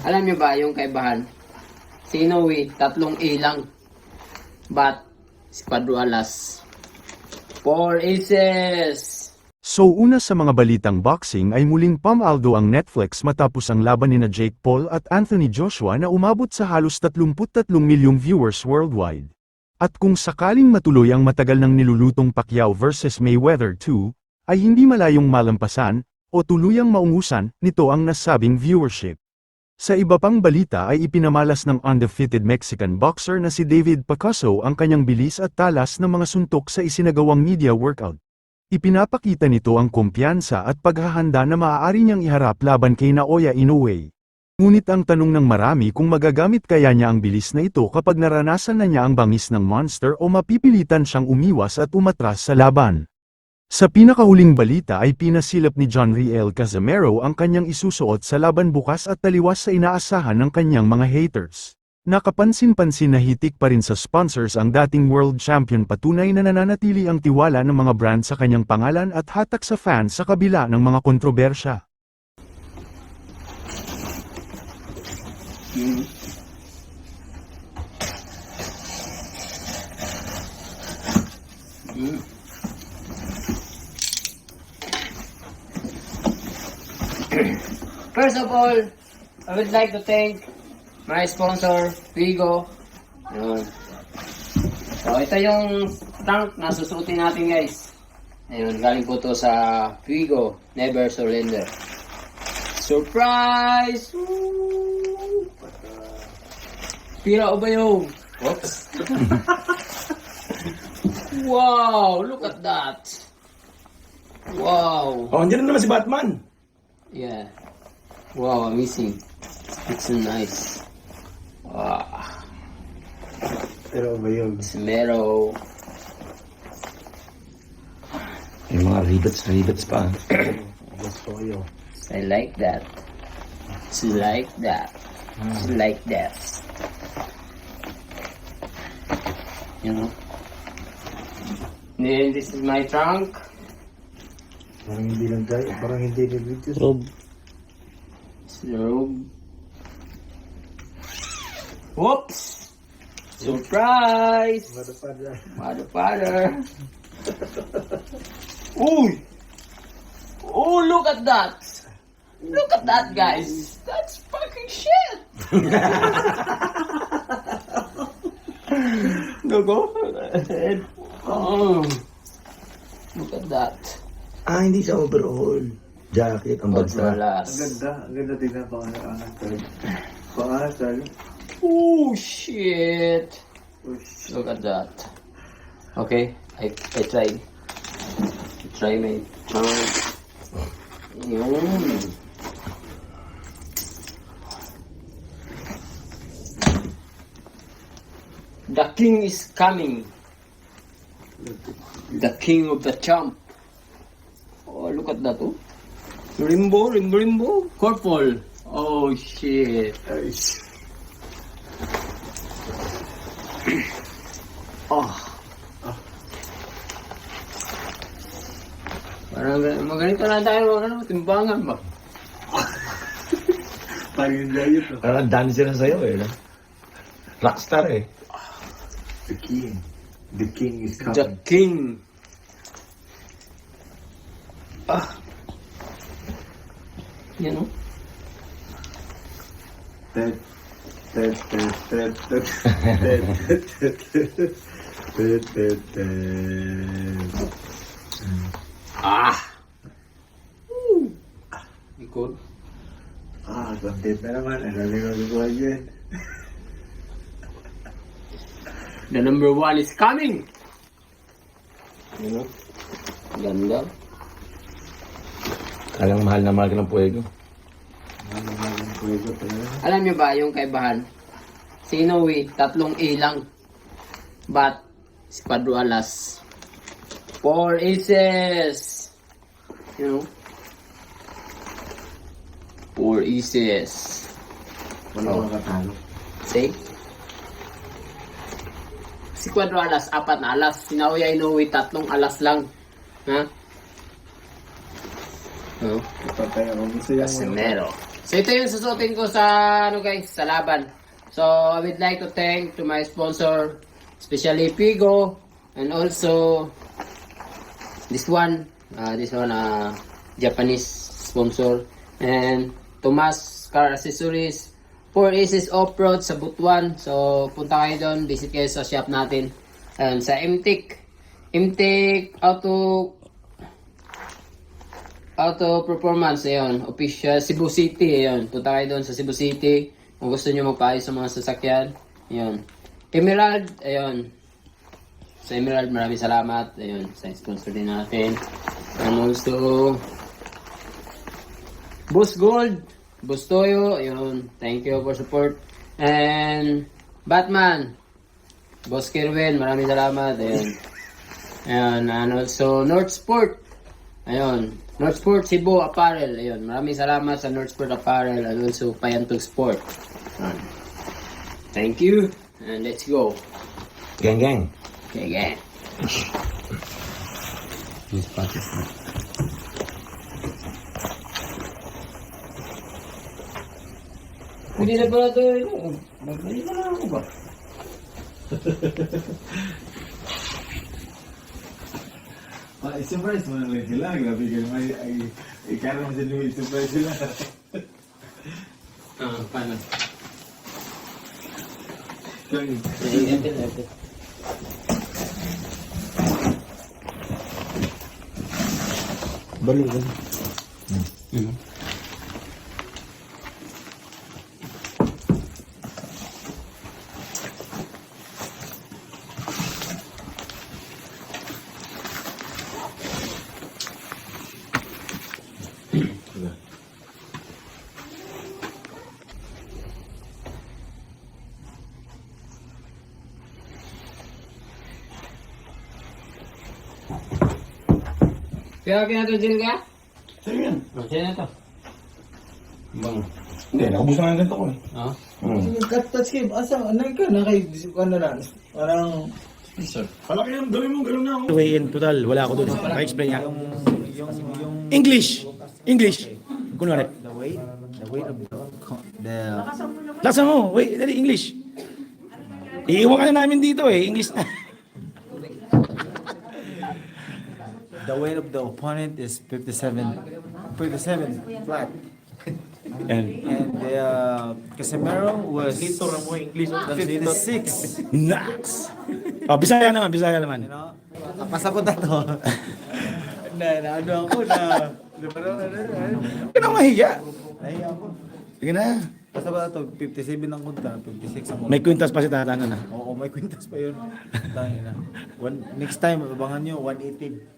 Alam nyo ba yung kaibahan? Si Inoue, 3A lang. But, si Padualas, 4 aces! So una sa mga balitang boxing ay muling pumaldo ang Netflix matapos ang laban nina Jake Paul at Anthony Joshua na umabot sa halos 33 milyong viewers worldwide. At kung sakaling matuloy ang matagal ng nilulutong Pacquiao vs Mayweather 2, ay hindi malayong malampasan, o tuluyang maungusan, nito ang nasabing viewership. Sa iba pang balita ay ipinamalas ng undefeated Mexican boxer na si David Picasso ang kanyang bilis at talas ng mga suntok sa isinagawang media workout. Ipinapakita nito ang kumpiyansa at paghahanda na maaari niyang iharap laban kay Naoya Inoue. Ngunit ang tanong ng marami kung magagamit kaya niya ang bilis na ito kapag naranasan na niya ang bangis ng monster o mapipilitan siyang umiwas at umatras sa laban. Sa pinakahuling balita ay pinasilap ni John Riel Casimero ang kanyang isusuot sa laban bukas at taliwas sa inaasahan ng kanyang mga haters. Nakapansin-pansin na hitik pa rin sa sponsors ang dating world champion, patunay na nananatili ang tiwala ng mga brand sa kanyang pangalan at hatak sa fans sa kabila ng mga kontrobersya. First of all, I would like to thank my sponsor, Vigo. Ayun. So, ito yung tank na susuotin natin, guys. Ayun, galing po to sa Vigo, Never Surrender. Surprise! Woo! Pira o ba yung? Oops. Wow, look at that. Wow. Oh, andyan na naman si Batman. Yeah. Wow, amazing. It's so nice. Wow. Pero ba yun? Smero. May mga rivets pa. Gusto ko yun. I like that. It's like that. It's like that. You know? Then this is my trunk. Parang hindi lang tayo. Parang hindi lang dito. It's the robe. Whoops! Surprise! Mother. Uy! Oh, look at that! Look at that, guys! That's fucking shit! Go. Oh, look at that. Ah, hindi sa overall. Jacket, ang bagsa. Padualas. Ang ganda tingnan pangalan. Oh, shit! Look at that. Okay, I tried. I try my trunk. Yun. The king is coming. The king of the champ. Oh, look at that, oh. Rimbo. Purple. Oh, shit. Oh. Parang maganito na tayo, timbangan ba? Parang yung layo to. Parang dancer na sa'yo eh. No? Rockstar eh. The king. The king is coming. The king. You know? Ted. Likod. Content na naman. Nalaligaw ko yan. The number 1 is coming. You know? Ganda. Alang mahal na mahal ka ng puwego. Alam niyo ba yung kaibahan? Si Inoue, 3A lang. But, si Padualas, 4 aces. You know? 4 aces. Wala ka katalo. See? Si Padualas, 4 na alas. Si Naoya Inoue, 3 alas lang. Ha? No? Patay ako. Gusto yan mo. Casimero. So ito yung susuotin ko sa ano guys, sa laban. So I would like to thank to my sponsor, especially Pigo, and also this one Japanese sponsor, and Tomas Car Accessories, 4 Aces Off-Road sa Butuan. So punta kayo doon, visit kayo sa shop natin. And sa MTEC Auto Performance, ayun, official Cebu City, ayun. Punta kayo doon sa Cebu City kung gusto niyo magpaayos sa mga sasakyan. Ayun. Emerald, ayun. Sa Emerald, maraming salamat. Ayun, sa sponsor din natin. And also, Boss Gold, Boss Toyo, ayun. Thank you for support. And Batman, Boss Kirwin, maraming salamat. Ayun. Ayun, and also North Sport. Ayun, North Sport Cebu Apparel. Ayun, maraming salamat sa North Sport Apparel and also Payantog Sport. Ayun. Thank you, and let's go. Gang, gang. Okay, again. This part is not. Hindi na pala ito. Magbalik na lang ako ba? I-surprise mo na lang sila. Grabe ka naman. Ikaroon sa nyo, i-surprise sila. Paano? Sorry. Balik, balik. Kaya kinatudin ka? Sa'yo yan. Sino na to? Bang. Hindi, nakabos na nga ganito ko eh. Oh? Touch game. Asa, ano ka na kay, ano na, parang, Palaki yung gawin mo, gano'n na ako. Way in total, wala ako doon. Pa-explain niya. English. English. Kunwari. The weight of the Laksan mo. Wait, dali, English. Iiwan ka na namin dito eh. English na. the weight of the opponent is 57 flat. Yan. And the Casemiro was 56. Nax. Oh, Bisaya naman, Bisaya You naman. know, pasabot na to. na ano ako na Huwag ka nang mahiya. nahiya ako. Sige na. Pasabot na to, 57 ang kunta, 56 ang kunta. May kwintas pa si Tatana na. Oo, may kwintas pa yun. Tangina. Next time, abangan nyo, 180.